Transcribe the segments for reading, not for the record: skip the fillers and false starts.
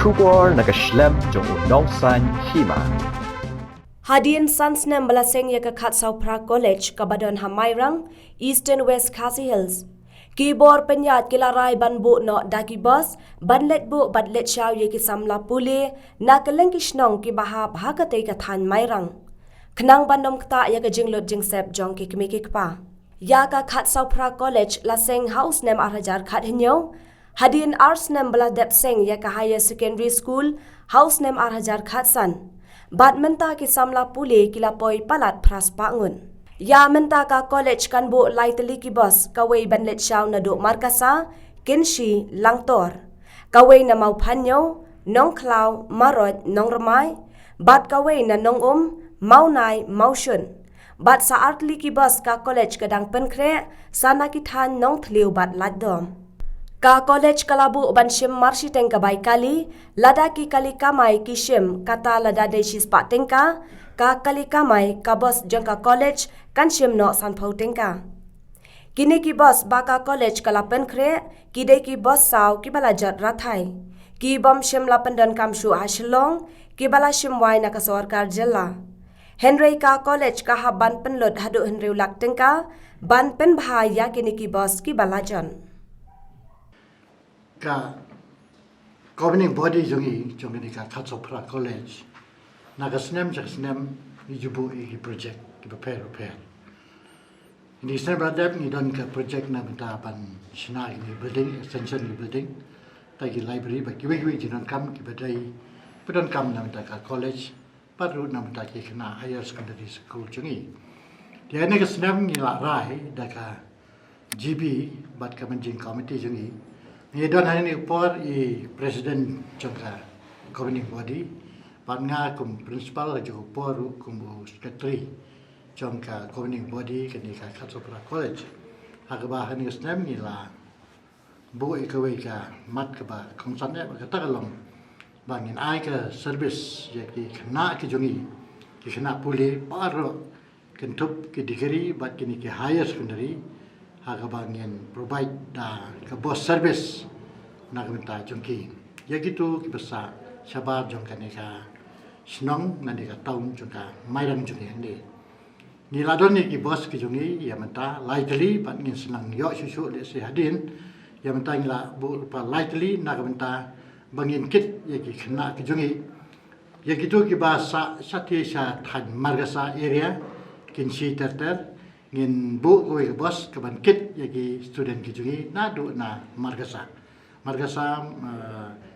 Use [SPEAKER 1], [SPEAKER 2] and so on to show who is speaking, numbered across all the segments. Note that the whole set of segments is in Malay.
[SPEAKER 1] Kubor nakaslem jong udongsan hima.
[SPEAKER 2] Hadian Sons nem balaseng ya kakat Saupra College kabadon Hamairang, Eastern West Khasi Hills. Kibor penyat kilarai banbu no daki bus, banlet bu badlet shaw ye ki samla puli, nakaleng kishnong ki baha bhagate kathan Mairang. Kenang bandom kta ya ka jinglot jingsep jong ki kimikik pa. Ya ka khat Saupra College laseng house nem arajar khat hinyo. Hadian Arts nem baladep seng ya ka higher secondary school, house nem arajar khat san. Bat menta ki samla puli kila poi palat pras pangun. Ya menta ka college kan bu laiteli ki bos kawai banlet shaw na do markasa, kinshi, langtor. Kawai na mau panyo, nong klau, marot, nong ramai. Bat kawai na nong mau nai, mau shun. Bat sa artli ki bos ka college kadang penkre, sana ki than nong tliu bat ladom. Ka college kalabu banshim marshi tengka bai kali, lada ki kali kamai kishim kata lada desis pak tengka, ka kali kamai ka bos jeng ka college kan shim no sanpau tengka. Kini ki bos baka college kalapen kre, kidai ki bos saw ki balajat rathai. Ki bom shim lapen dan kamshu hasilong, ki bala shim wai na ka sorkar jela. Henry ka college ka haban penlot hadu Henry lak tengka, ban pen bahaya kini ki bos ki balajan.
[SPEAKER 3] Ka governing body jongi ni ka Saupra College naga snem ni jubu i project ki prepare ini snem radap ni don ka project na benta pan sina ini building extension ni building ta ki library ba ki wi jinon kam ki badai pedon kam na benta ka college paru na benta ki kena higher secondary school jongi dia ni ka snem ni la rai da ka GB bat ka managing committee jongi ni don hari ni por i president jangka governing body panga kum principal jo por kum secretary jangka governing body kini ka Saupra College agba hani snem ni la bu ikawai ka mat ka ba kongsan ba ka tagalong bangin ai ka service ye ki khna ki jongi ki khna puli paro kentup ki degree bat kini ki higher secondary hagabangin provide da ka boss service nagamita jongki yagitu kibasa sabar jongkane ka snong nani ka taun jongka mairang jongi hande ni ladon ni ki boss ki jongi yamata lightly pat ngin senang yo susu le si hadin yamata ngila bu pa lightly nagamita bangin kit yaki khna ki jongi yagitu kibasa satisa than margasa area kinsi terter ngin bu ko bos kaban kit yaki student ki jungi na do na margasa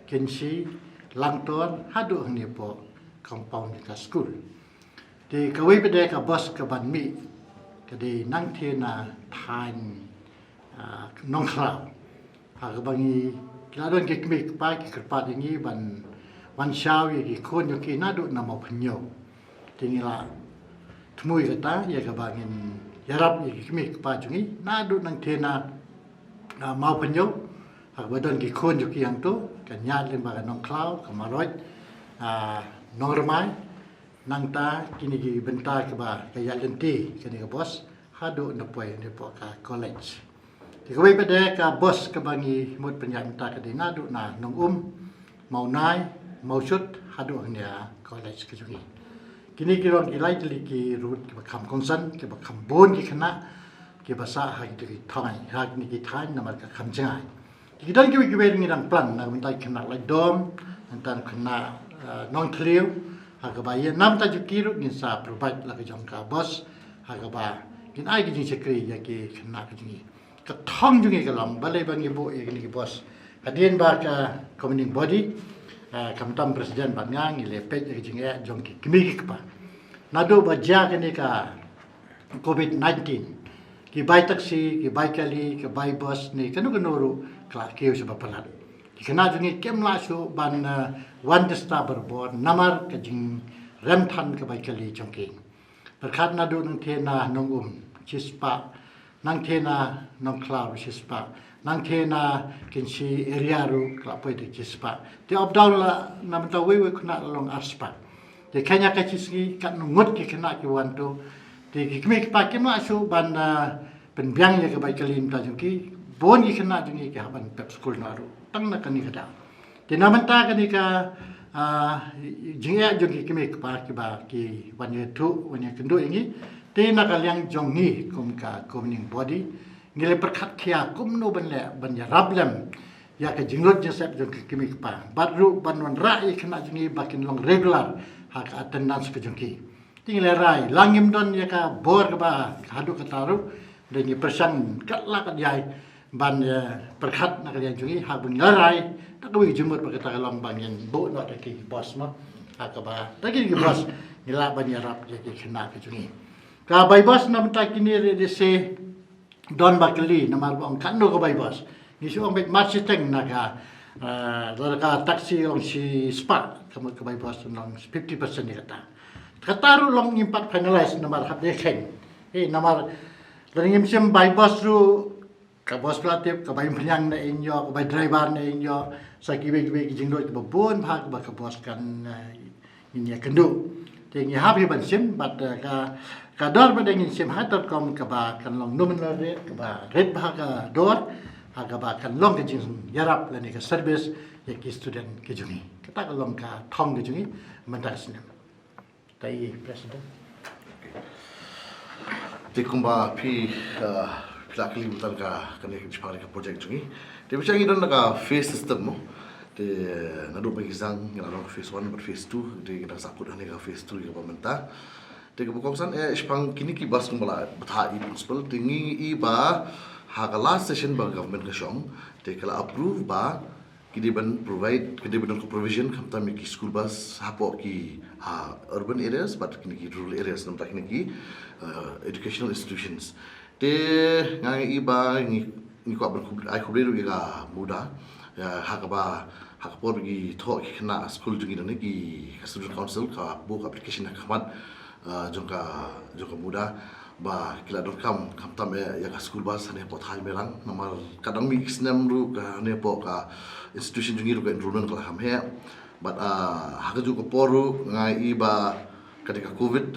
[SPEAKER 3] kinsi langtor hadu hni po compound ka school di kawai bede ka bos kaban mi kadi nang the na than nong khrau ha bangi kiladon ki kmi pa ki krpa dingi ban shaw yaki kon yaki na do na mo phnyo tingila thmui kata ya ka bangin yarap ni kimi pa jungi na du nang thena mau penyo ak badon ki khon ju ki yang to kan nyat len ba nong klau ka maroj nong ramai nang ta kini gi benta ka ba ka ya len ti kini ka bos hadu na poi ni po ka college ti ka bai pede ka bos ka bangi mut penyam ta ka di na du na nong mau nai mau shut hadu nya college ka jungi kini kirong ilai tili ki root ki bakam kongsan ki bakam bon ki khana ki basa ha ki thai ha ki thai namar ka kham jangai ki dan ki wi ngi dan plan na minta khana lai dom antan khana non clear ha ka ba ye nam ta ju ki ru ni sa provide la ka jong ka boss ha ka ba kin ai ki ji sekri ya ki khana ka ji ka thong ju ngi ka lam ba le ba ngi bo e ki boss ka den ba ka governing body kamtam presiden bangang ile pet ki jinge jong ki kimi ki pa nado baja kini ka covid-19 ki bai taxi ki bai kali ki bai bus ni kanu ru kla ke usba palat ki kana jungi kemla su ban one distaber bor namar ka jing rem than ka bai kali jongki berkat nado nang thena nong chispa nang thena nong kla chispa nang thena kinsi area ru klapoi de chispa te opdown la namta wewe kuna long arspa te kanya ka chisgi kan ngut ki kena ki wanto te ki kmi pa kemla su ban penbyang ya ka bai kalim ta juki bon ki kena jungi ki haban pep school naru tang na kani kada Di namanta kan ika jingya jong kimi pa ki wanya tu wanya kendo ini te nakaliang jong ni kum ka governing body ngile perkat kia kum no ban ya rablem ya ka jingrot jesep jong kimi pa badru banwan rai kena jingi bakin long regular hak attendance ke jongki tinggal rai langim don ya ka bor ka ba hadu ka taru dengan persan katla kat jai ban perkat nakaliang jongi hak ban ngarai tak kau jumur berkata long bangin bo not ki bos ma hak ba lagi ki bos ngila ban yarap jadi kena ke jongi ka bai bos nam ta kini de se don bakli namar bang kando ka bai bos ni suang bet marchiteng naga ka taksi long si spa kamu ka bai bos long 50% ni kata kataru long impact finalize namar hab de khen namar Laringim sim bai bos ru ka bos platif ka bai penyang na inyo ka bai driver na inyo sa kiwe jingrot ba bon phak ba ka bos kan inya kendu tingi happy ban sim bat ka dor ba dengin sim hat.com ka ba kan long nominal rate ka ba rate ba ka dor ha ka ba kan long ke jing yarap la ni ka service ya ki student ke jungi kata ka long ka thong ke jungi mandas ne tai president
[SPEAKER 4] Tikumba pi pilakili bukan ka kene kipari ka project jungi. Te bicara ngidon ka phase system mo. Te nadu bagi sang ngala phase 1 but phase 2 te kita sakut ane ka phase 2 ka pamenta. Te ka bukongsan ispang kini ki bas kumbala batha i principal tingi i ba ha ka last session ba government ka shong te kala approve ba kidi ban provide kidi ban ko provision kamta mi ki school bus hapo ki urban areas but kini ki rural areas namta kini ki educational institutions te ngai iba ni ko ban ai ko reru ga muda hakapor gi tho ki khna school jungi ne ki student council ka book application khamat jongka muda ba kila.com kamtam ya ka school bus ne pot hai merang namar kadang mi snam ru ka ne po ka institution jungi ru ka enrollment kala ham he but hakaju ko poru ngai iba ketika covid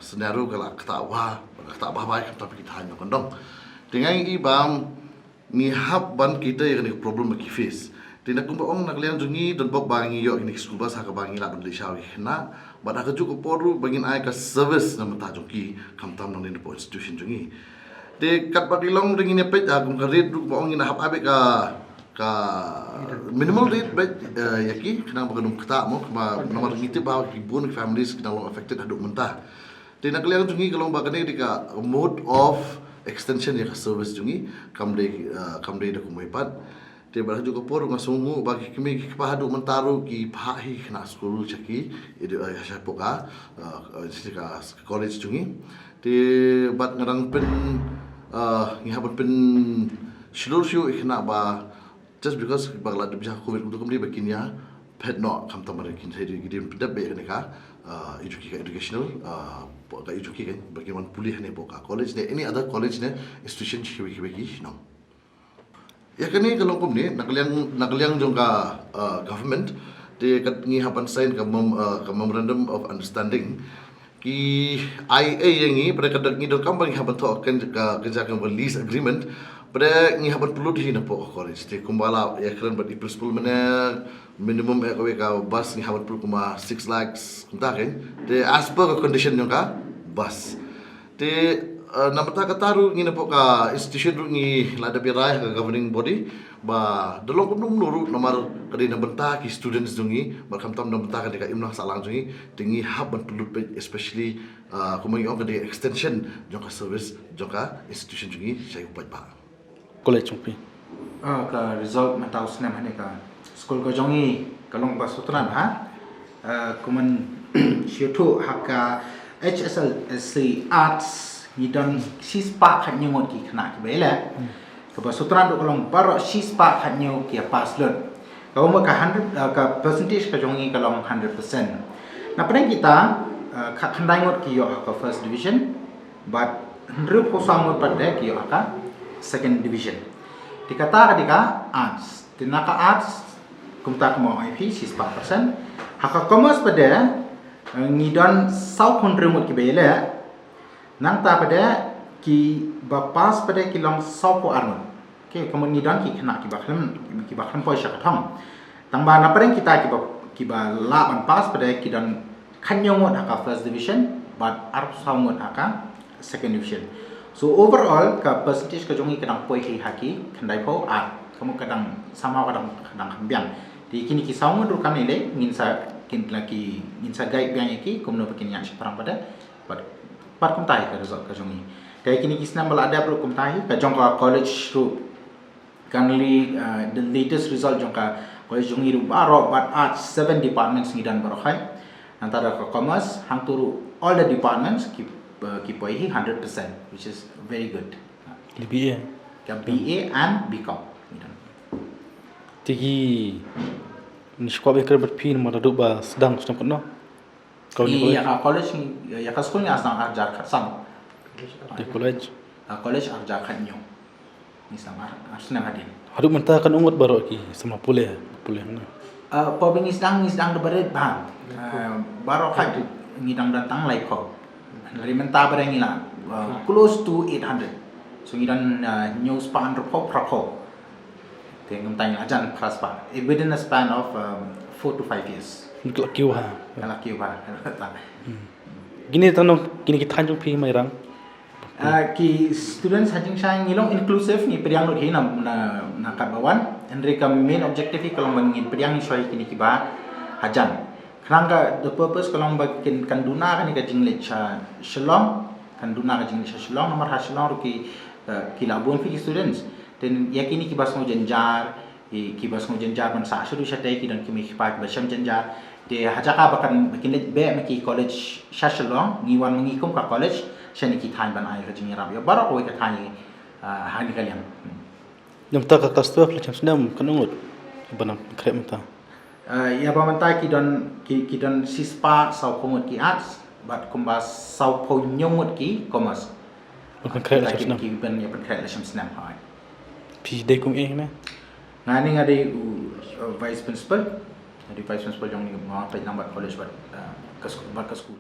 [SPEAKER 4] scenario kala kata bah kamtam kita hanya kondong dengan ibam ni hab ban kita yang ni problem ki face tindak kumpa ong naklian jungi dan bok bangi yo ini school bus hak bangi la beli shawi na bada ka juga poru bangin ai ka service na mata jungi kamtam nang ni po institution jungi de kat bakilong ringin pe kum ka red ru ong ina hab abe ka minimal rate bet yaki kenang bagadum kata mo nomor ngiti ba ki bun families kenang long affected haduk mentah de naklian jungi kalong bagane dika mode of extension ya service jungi kamde da kumaipat te bara juga por ngasungu bagi kimi ki pahadu mentaru ki phahi khna school chaki edu asha poka sika college jungi te bat ngarang pen ngihaban pen shulur shu ikhna ba just because bagla de bisa covid untuk kembali bakinya pet no kam tamar kin hedi gidim pedab be ka educational ka education bagian pulih ne poka college ne any other college ne institution chiwi no ya kini kalau kum ni nakaliang jongka government de kat ngihapan sign ka memorandum of understanding ki IA yang ni pada kadak ni dokam bang haban to kan kerjakan lease agreement pada ngihapan perlu di na po college de kumbala ya kran bad principal mana minimum ka bus ngihapan perlu kuma 6 lakhs kunta kan de as per condition jongka bus de namata kataru ngina po ka institution ru ngi lada birai ka governing body ba dolong kum nuru nomor kadi na benta ki students dungi ba kam tam na benta ka deka imna salang dungi tingi hab ban pelut especially kumang yung kadi extension jongka service jongka institution dungi sai upat ba
[SPEAKER 5] college chungpi
[SPEAKER 6] ka result matau snam hane ka school ko jongi kalong ba sutran ha kuman shutu hakka HSLC arts ni don sispa khanyo ngot ki khna ki bele ka ba sutran do kalong par sispa khanyo ki pass lot ka mo ka 100 ka percentage ka jongi kalong 100% na pada kita ka khandai ngot ki yo ka first division but ru po samot pada ki yo ka second division dikata kadika arts tinaka arts kumta mo IP sispa persen haka commerce pada ngidon sau kontre ngot ki bele nang ta pada ki bapas pada kilong sopo arno ke kemudian ki kena ki baklam poisa katham Tambah apa yang kita laban pas pada kita kan nyongot haka first division, but arab sangot haka second division. So overall ka percentage ka jongi kadang poi haki kandai po kamu kadang sama kadang hambiang. Di kini ki sangot ru kami le ngin sa guide biang iki kumno pakin yang separang pada pat kum tahi ka result ka jongi. Kaya kini ki snam bala ada pro kum tahi ka jong ka college ru currently the latest result jong ka college jongi ru baro but arts 7 departments ngidan baro khai antara ka commerce hang turu all the departments ki poi 100%, which is very good.
[SPEAKER 5] Di BA.
[SPEAKER 6] Ka BA and BCom.
[SPEAKER 5] Tigi ni sekolah beker berpin mana duduk ba sedang no. Kau ni
[SPEAKER 6] Ya ka college ya ka school ni asang arjar khatsam.
[SPEAKER 5] di college.
[SPEAKER 6] College arjar khanyo. Ni sama asna hadin.
[SPEAKER 5] Haduk mentah kan ungut baru ki sama pulih na.
[SPEAKER 6] Pobing isdang de bered bang. Baru khat ngidang datang lai ko. Dari mentah barang ngila close to 800. So ngidan news pan report prako. Tengok tanya ajan kelas pak. Within a span of 4 to 5 years.
[SPEAKER 5] Untuk kiu ha.
[SPEAKER 6] Kalau kiu pak.
[SPEAKER 5] Gini tanong gini kita hanjung pi mai rang.
[SPEAKER 6] Ki students hajing sayang ngilong inclusive ni periang lot hina na kabawan. Mereka main objective kalau mengin periang ni soal kini kiba hajan. Kerana the purpose kalau bagian kanduna kan ika jinglet shalom kanduna ka jinglet shalom nomor shalom ruki kilabun fi students. Dan yakini kibas mo jenjar kibas mo jenjar man sa suru syatay kidan kimi kipak basam jenjar de hajaka bakan bakinit be maki college shashalong ngiwan mengikum ka college shani kitan ban ay rajing rab ya barak ko ka tani hani kalian
[SPEAKER 5] Yang tak ka kastu macam senam kan ungut. Banam krep mentah.
[SPEAKER 6] Ya pamantai kidon sispa sau pomut ki arts bat kumbas sau ponyomut ki commerce
[SPEAKER 5] Bukan krep macam senam.
[SPEAKER 6] ki ban ya pan macam senam hai
[SPEAKER 5] Pi dai kum na.
[SPEAKER 6] ngani ngade vice principal yang ni mga pwede lang college ba ka school